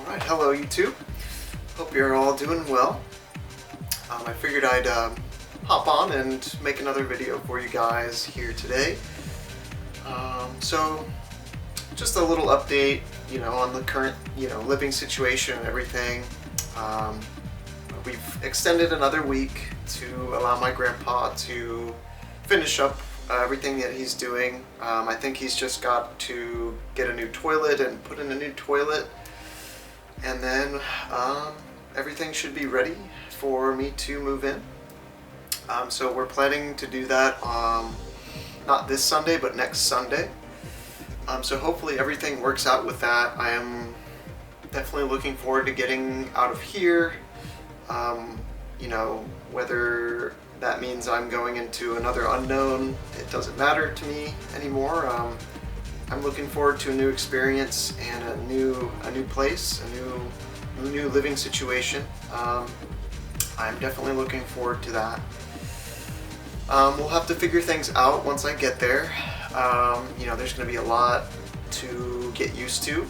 Alright, hello YouTube. Hope you're all doing well. I figured I'd hop on and make another video for you guys here today. So just a little update, on the current, living situation and everything. We've extended another week to allow my grandpa to finish up everything that he's doing. I think he's just got to get a new toilet and put in a new toilet. And then everything should be ready for me to move in. So we're planning to do that not this Sunday, but next Sunday. So hopefully everything works out with that. I am definitely looking forward to getting out of here. Whether that means I'm going into another unknown, it doesn't matter to me anymore. I'm looking forward to a new experience and a new place, a new living situation. I'm definitely looking forward to that. We'll have to figure things out once I get there. There's going to be a lot to get used to,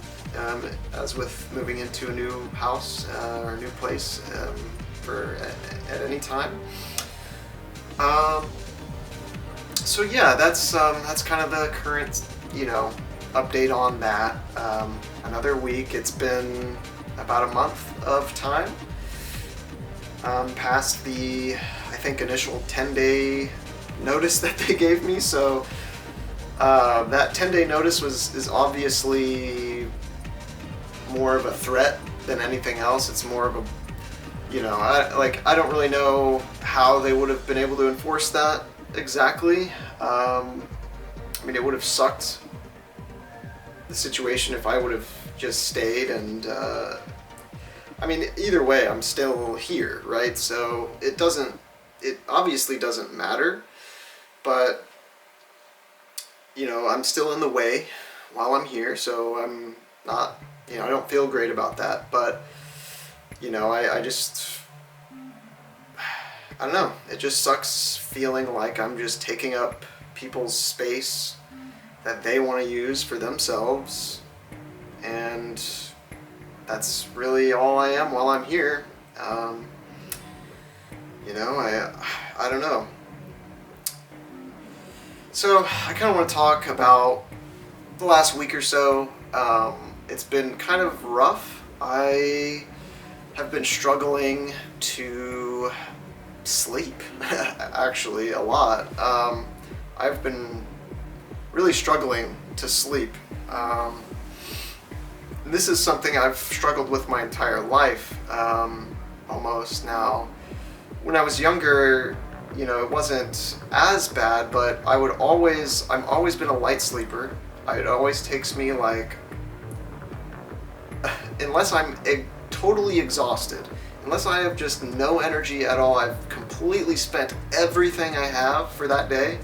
as with moving into a new house or a new place at any time. So yeah, that's kind of the current update on that. Another week. It's been about a month of time past the, I think, initial 10-day notice that they gave me. So that 10-day notice is obviously more of a threat than anything else. It's more of a, I don't really know how they would have been able to enforce that exactly. It would have sucked the situation if I would have just stayed, and either way I'm still here, right? So it obviously doesn't matter, but I'm still in the way while I'm here, so I'm not, I don't feel great about that, but I don't know, it just sucks feeling like I'm just taking up people's space that they want to use for themselves, and that's really all I am while I'm here. I don't know. So I kind of want to talk about the last week or so. It's been kind of rough. I have been struggling to sleep, actually, a lot. I've been really struggling to sleep. This is something I've struggled with my entire life, almost now. When I was younger, it wasn't as bad, but I've always been a light sleeper. It always takes me unless I'm totally exhausted, unless I have just no energy at all, I've completely spent everything I have for that day,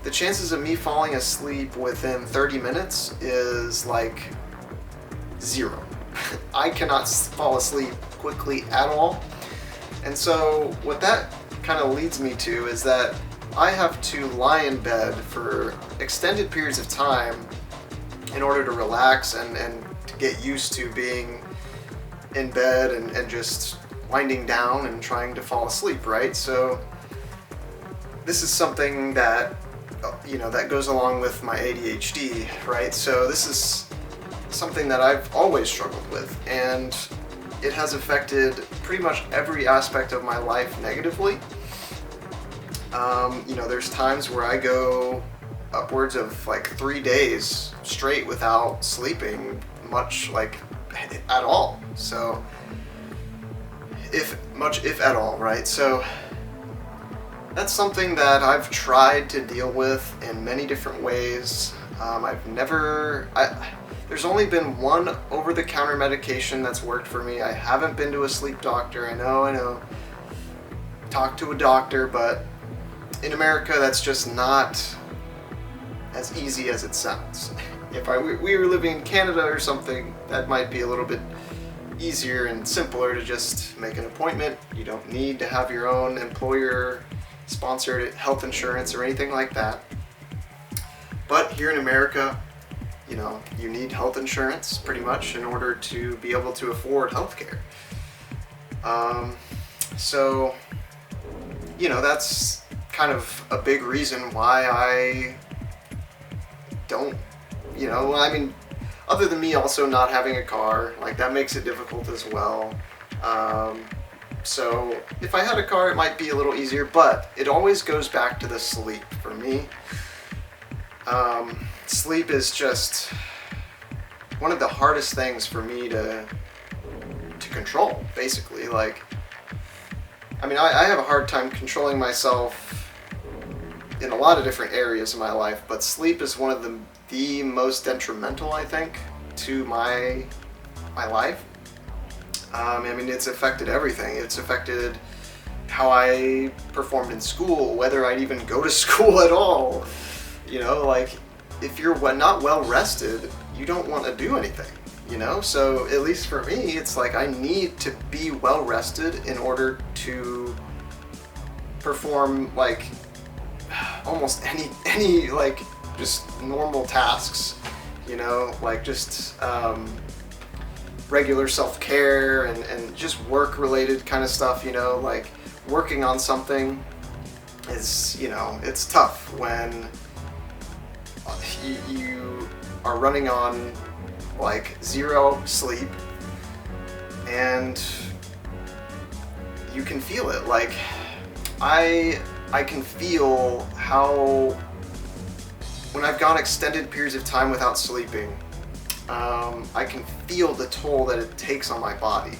the chances of me falling asleep within 30 minutes is like zero. I cannot fall asleep quickly at all. And so what that kind of leads me to is that I have to lie in bed for extended periods of time in order to relax and to get used to being in bed and just winding down and trying to fall asleep, right? So this is something that that goes along with my ADHD, right? So this is something that I've always struggled with, and it has affected pretty much every aspect of my life negatively. There's times where I go upwards of 3 days straight without sleeping much, at all. So if at all, right? So that's something that I've tried to deal with in many different ways. There's only been one over-the-counter medication that's worked for me. I haven't been to a sleep doctor. I know. Talk to a doctor, but in America, that's just not as easy as it sounds. If we were living in Canada or something, that might be a little bit easier and simpler to just make an appointment. You don't need to have your own employer-sponsored health insurance or anything like that. But here in America, you need health insurance pretty much in order to be able to afford healthcare. So, that's kind of a big reason why I don't, other than me also not having a car, like that makes it difficult as well. So if I had a car, it might be a little easier, but it always goes back to the sleep for me. Sleep is just one of the hardest things for me to control, basically. Like, I have a hard time controlling myself in a lot of different areas of my life, but sleep is one of the most detrimental, I think, to my life. It's affected everything. It's affected how I performed in school, whether I'd even go to school at all. If you're not well rested, you don't want to do anything, So at least for me, it's like I need to be well rested in order to perform like almost any like just normal tasks, like just regular self-care and just work-related kind of stuff, like working on something is, it's tough when you are running on like zero sleep, and you can feel it. Like I can feel how when I've gone extended periods of time without sleeping, I can feel the toll that it takes on my body.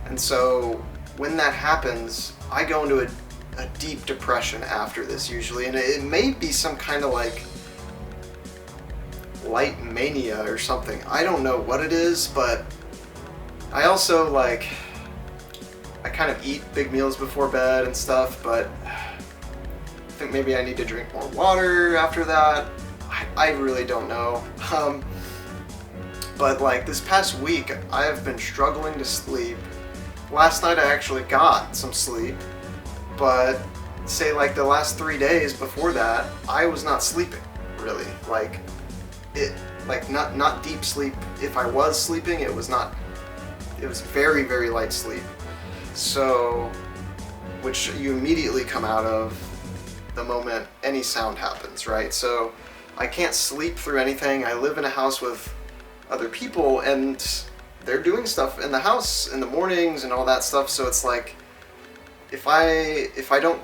And so when that happens, I go into a deep depression after this usually, and it may be some kind of like light mania or something. I don't know what it is, but I also I kind of eat big meals before bed and stuff, but I think maybe I need to drink more water after that. I really don't know. But like this past week, I have been struggling to sleep. Last night I actually got some sleep, but say like the last 3 days before that, I was not sleeping really. Not deep sleep. If I was sleeping, it was very, very light sleep. So, which you immediately come out of the moment any sound happens, right? So I can't sleep through anything. I live in a house with other people, and they're doing stuff in the house in the mornings and all that stuff. So it's like, if I don't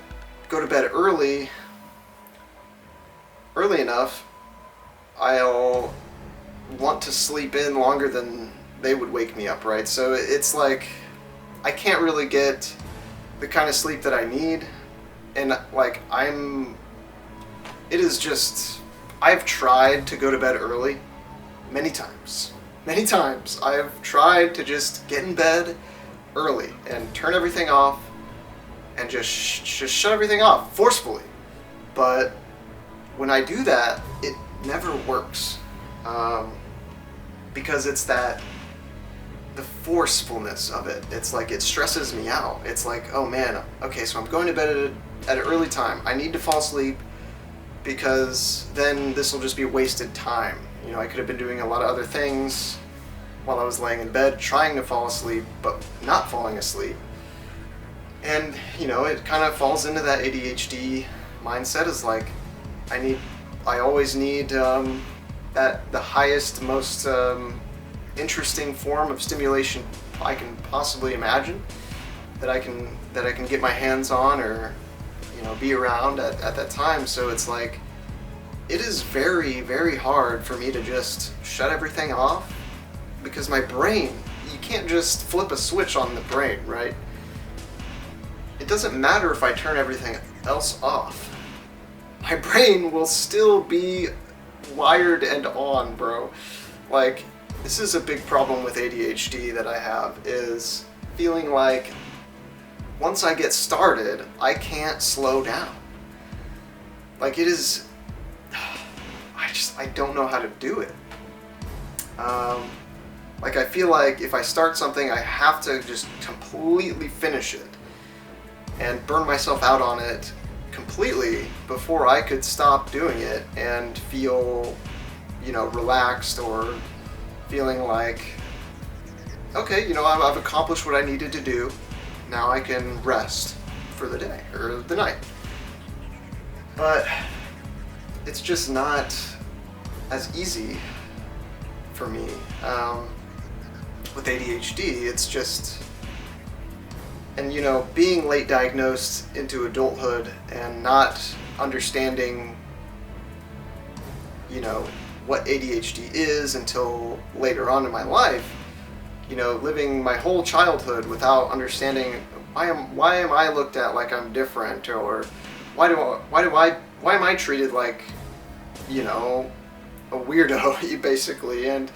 go to bed early enough, I'll want to sleep in longer than they would wake me up, right? So it's like I can't really get the kind of sleep that I need, and I've tried to go to bed early many times. I've tried to just get in bed early and turn everything off and just shut everything off forcefully. But when I do that, it never works, because it's the forcefulness of it. It's like it stresses me out. It's like, oh man, okay, so I'm going to bed at an early time. I need to fall asleep because then this will just be wasted time. I could have been doing a lot of other things while I was laying in bed trying to fall asleep, but not falling asleep. And, it kind of falls into that ADHD mindset, is like, I always need the highest, most interesting form of stimulation I can possibly imagine, that I can get my hands on or be around at that time. So it's like, it is very, very hard for me to just shut everything off, because my brain, you can't just flip a switch on the brain, right? It doesn't matter if I turn everything else off. My brain will still be wired and on, bro. Like, this is a big problem with ADHD that I have, is feeling like once I get started, I can't slow down. Like, it is, I don't know how to do it. I feel like if I start something, I have to just completely finish it and burn myself out on it completely before I could stop doing it and feel relaxed or feeling like, okay, I've accomplished what I needed to do. Now I can rest for the day or the night. But it's just not as easy for me. With ADHD, it's just, and being late diagnosed into adulthood and not understanding, what ADHD is until later on in my life, living my whole childhood without understanding why am I looked at like I'm different, or why am I treated like, a weirdo, basically. And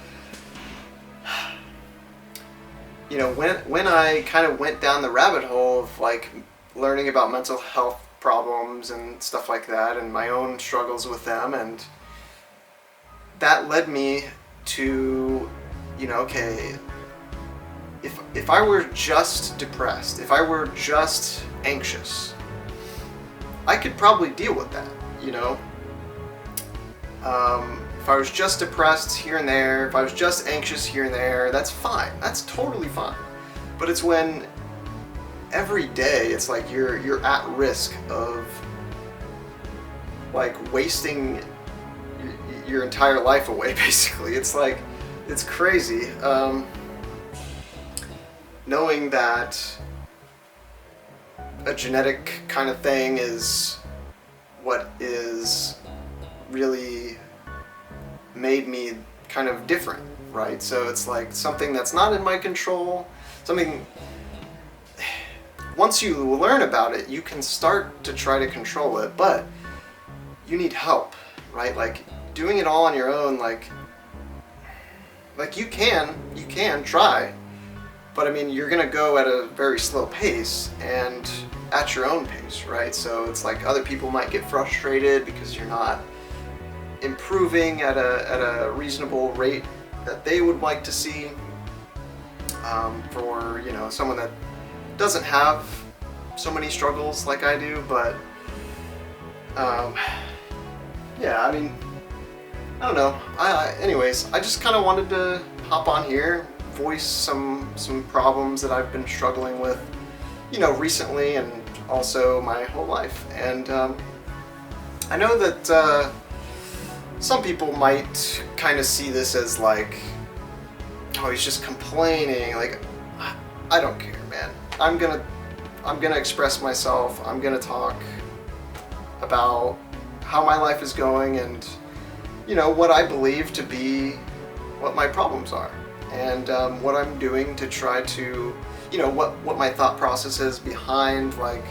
when I kind of went down the rabbit hole of like learning about mental health problems and stuff like that, and my own struggles with them, and that led me to, okay, if I were just depressed, if I were just anxious, I could probably deal with that, If I was just depressed here and there, if I was just anxious here and there, that's fine. That's totally fine. But it's when every day it's like you're at risk of like wasting your entire life away, basically. It's like, it's crazy. Knowing that a genetic kind of thing is what is really made me kind of different, right? So it's like something that's not in my control, once you learn about it, you can start to try to control it, but you need help, right? Like doing it all on your own, like you can try, but I mean, you're gonna go at a very slow pace and at your own pace, right? So it's like other people might get frustrated because you're not improving at a reasonable rate that they would like to see, for someone that doesn't have so many struggles like I do. But yeah, I mean, I don't know. Anyways, I just kind of wanted to hop on here, voice some problems that I've been struggling with, recently and also my whole life. And I know that some people might kind of see this as like, oh, he's just complaining. Like, I don't care, man. I'm gonna express myself. I'm gonna talk about how my life is going and what I believe to be what my problems are, and what I'm doing to try to, what my thought process is behind like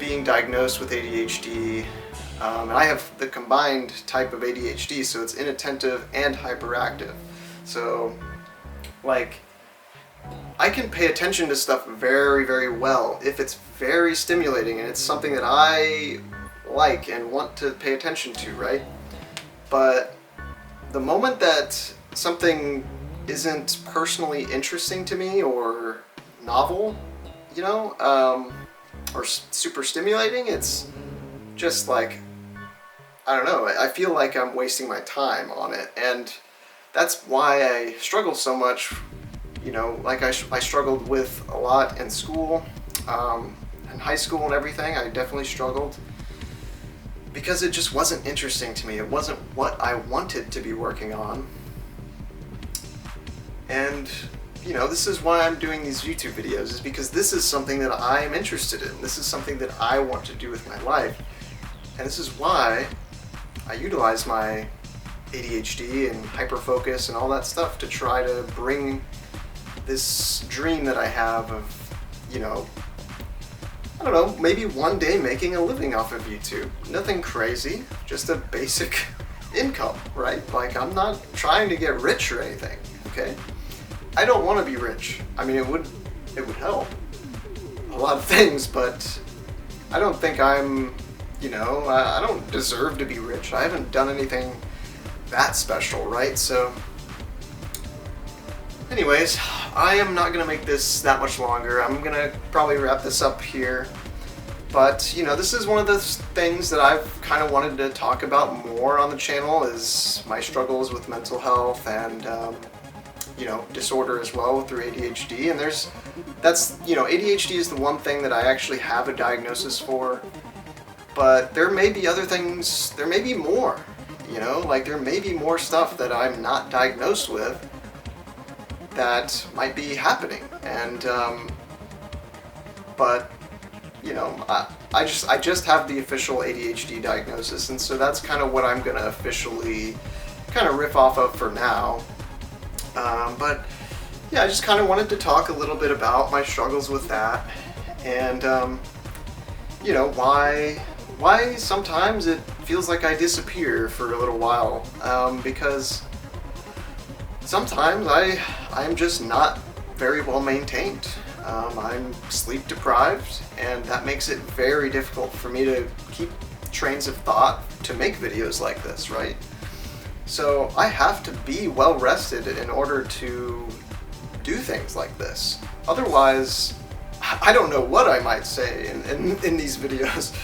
being diagnosed with ADHD. And I have the combined type of ADHD, so it's inattentive and hyperactive. So like, I can pay attention to stuff very, very well if it's very stimulating and it's something that I like and want to pay attention to, right? But the moment that something isn't personally interesting to me or novel, or super stimulating, it's just like, I don't know, I feel like I'm wasting my time on it. And that's why I struggle so much, like I struggled with a lot in school, in high school and everything. I definitely struggled because it just wasn't interesting to me. It wasn't what I wanted to be working on. And this is why I'm doing these YouTube videos, is because this is something that I'm interested in. This is something that I want to do with my life. And this is why I utilize my ADHD and hyperfocus and all that stuff to try to bring this dream that I have of, I don't know, maybe one day making a living off of YouTube. Nothing crazy, just a basic income, right? Like, I'm not trying to get rich or anything, okay? I don't want to be rich. I mean, it would help a lot of things, but I don't think I'm, I don't deserve to be rich. I haven't done anything that special, right? So anyways, I am not going to make this that much longer. I'm going to probably wrap this up here. But, you know, this is one of the things that I've kind of wanted to talk about more on the channel, is my struggles with mental health and, you know, disorder as well through ADHD. And you know, ADHD is the one thing that I actually have a diagnosis for, but there may be other things, there may be more, you know, like there may be more stuff that I'm not diagnosed with that might be happening. And, but, you know, I just have the official ADHD diagnosis, and so that's kind of what I'm gonna officially kind of riff off of for now. But yeah, I just kind of wanted to talk a little bit about my struggles with that, and you know, why sometimes it feels like I disappear for a little while, because sometimes I'm just not very well maintained. I'm sleep deprived, and that makes it very difficult for me to keep trains of thought to make videos like this, right? So I have to be well rested in order to do things like this. Otherwise, I don't know what I might say in these videos.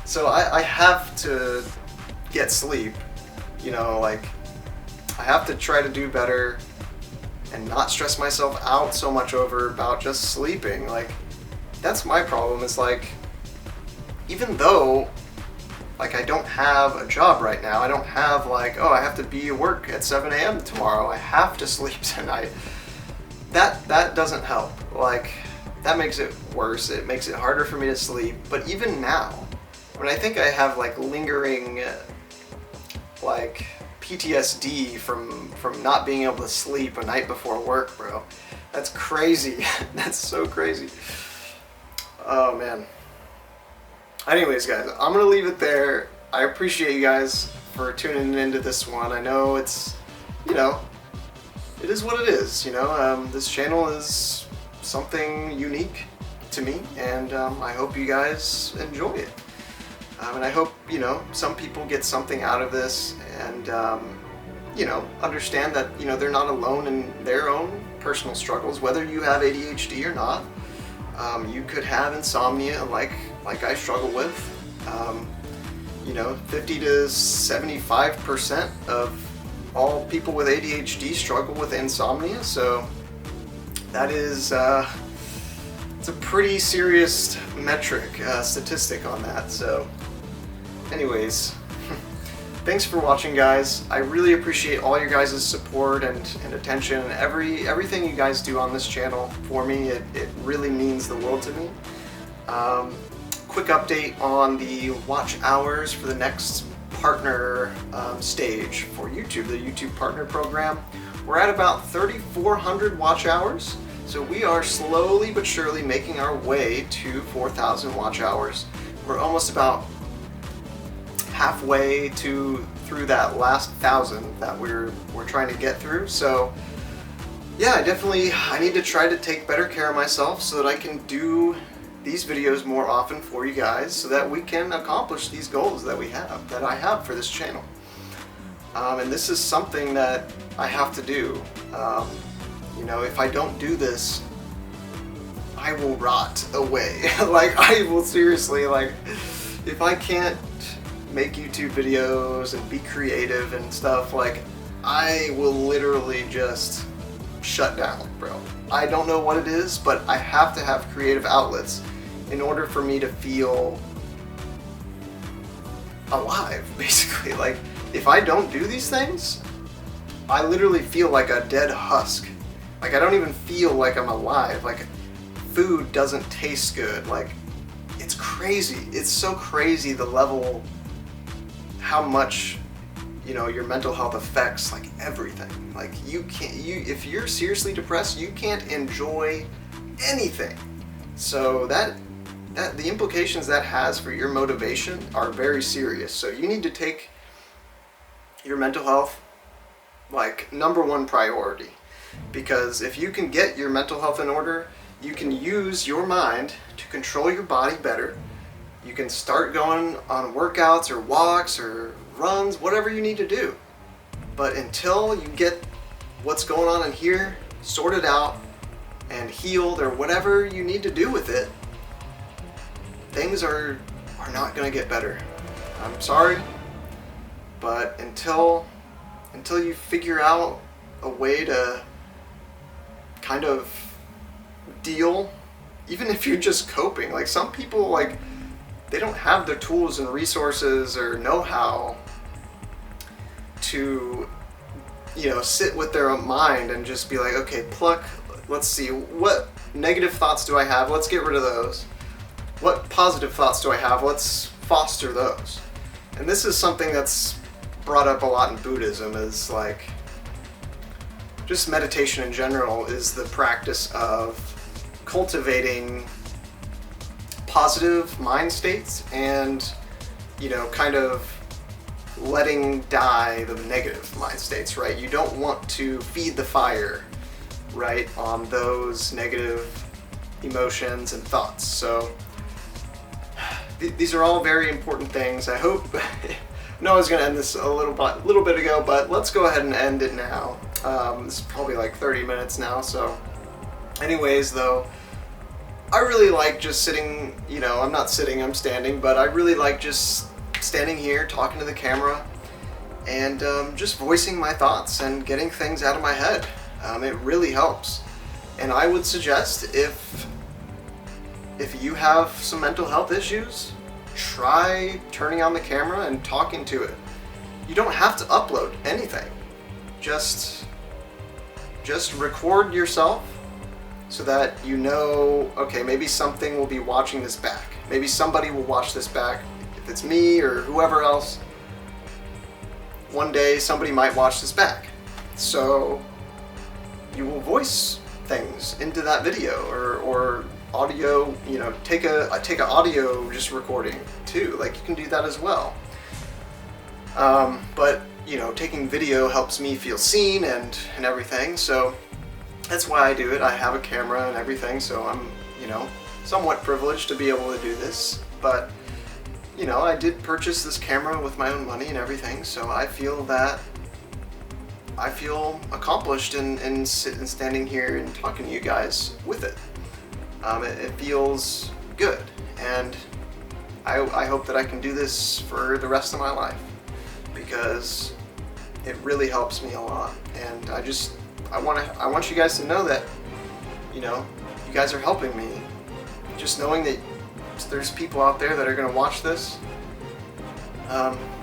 So I have to get sleep, you know, like I have to try to do better and not stress myself out so much over about just sleeping. Like, that's my problem. It's like, even though like I don't have a job right now, I don't have like, oh, I have to be at work at 7 a.m. tomorrow, I have to sleep tonight. That doesn't help. Like, that makes it worse. It makes it harder for me to sleep. But even now, when I think I have like lingering like PTSD from not being able to sleep a night before work, bro. That's crazy. That's so crazy. Oh man. Anyways, guys, I'm gonna leave it there. I appreciate you guys for tuning into this one. I know it's, you know, it is what it is, you know. This channel is something unique to me, and I hope you guys enjoy it. And I hope, you know, some people get something out of this, and, you know, understand that, you know, they're not alone in their own personal struggles, whether you have ADHD or not. You could have insomnia like I struggle with. You know, 50 to 75% of all people with ADHD struggle with insomnia, so that is, it's a pretty serious metric, statistic on that. So anyways, thanks for watching, guys. I really appreciate all your guys' support and attention, and everything you guys do on this channel for me. It really means the world to me. Quick update on the watch hours for the next partner stage for YouTube, the YouTube Partner Program. We're at about 3,400 watch hours, so we are slowly but surely making our way to 4,000 watch hours. We're almost about halfway through that last 1,000 that we're trying to get through. So yeah, I need to try to take better care of myself so that I can do these videos more often for you guys, so that we can accomplish these goals that I have for this channel. And this is something that I have to do. You know, if I don't do this, I will rot away. Like, I will seriously, like, if I can't make YouTube videos and be creative and stuff, like, I will literally just shut down, bro. I don't know what it is, but I have to have creative outlets in order for me to feel alive, basically. Like, if I don't do these things, I literally feel like a dead husk. Like, I don't even feel like I'm alive. Like, food doesn't taste good. Like, it's crazy. It's so crazy, the level, how much, you know, your mental health affects, like, everything. Like, if you're seriously depressed, you can't enjoy anything. So the implications that has for your motivation are very serious. So you need to take your mental health like #1 priority, because if you can get your mental health in order, you can use your mind to control your body better. You can start going on workouts or walks or runs, whatever you need to do. But until you get what's going on in here sorted out and healed, or whatever you need to do with it, things are not gonna get better. I'm sorry, but until you figure out a way to kind of deal, even if you're just coping, like some people, like, they don't have the tools and resources or know-how to, you know, sit with their own mind and just be like, okay, let's see, what negative thoughts do I have? Let's get rid of those. What positive thoughts do I have? Let's foster those. And this is something that's brought up a lot in Buddhism, is like, just meditation in general is the practice of cultivating positive mind states and, you know, kind of letting die the negative mind states, right? You don't want to feed the fire, right, on those negative emotions and thoughts. So these are all very important things. I hope, no, I was going to end this a little bit ago, but let's go ahead and end it now. This is probably like 30 minutes now, so anyways, though, I really like just sitting, you know, I'm not sitting, I'm standing, but I really like just standing here talking to the camera and just voicing my thoughts and getting things out of my head. It really helps. And I would suggest, if you have some mental health issues, try turning on the camera and talking to it. You don't have to upload anything. Just record yourself so that you know, okay, maybe something will be watching this back. Maybe somebody will watch this back. If it's me or whoever else, one day somebody might watch this back. So you will voice things into that video or audio, you know, take a audio just recording too. Like, you can do that as well. But you know, taking video helps me feel seen and everything, so that's why I do it. I have a camera and everything, so I'm, you know, somewhat privileged to be able to do this. But, you know, I did purchase this camera with my own money and everything, so I feel accomplished in standing here and talking to you guys with it. It feels good, and I hope that I can do this for the rest of my life, because it really helps me a lot. And I want you guys to know that, you know, you guys are helping me. Just knowing that there's people out there that are going to watch this,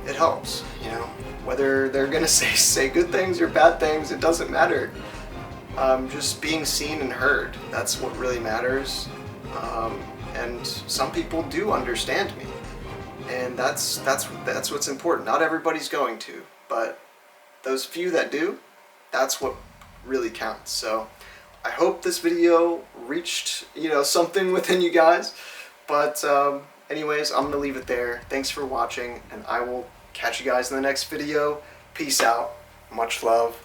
it helps, you know. Whether they're going to say good things or bad things, it doesn't matter. Just being seen and heard, that's what really matters. And some people do understand me, and that's what's important. Not everybody's going to, but those few that do, that's what really counts. So I hope this video reached, you know, something within you guys. But anyways, I'm gonna leave it there. Thanks for watching, and I will catch you guys in the next video. Peace out. Much love.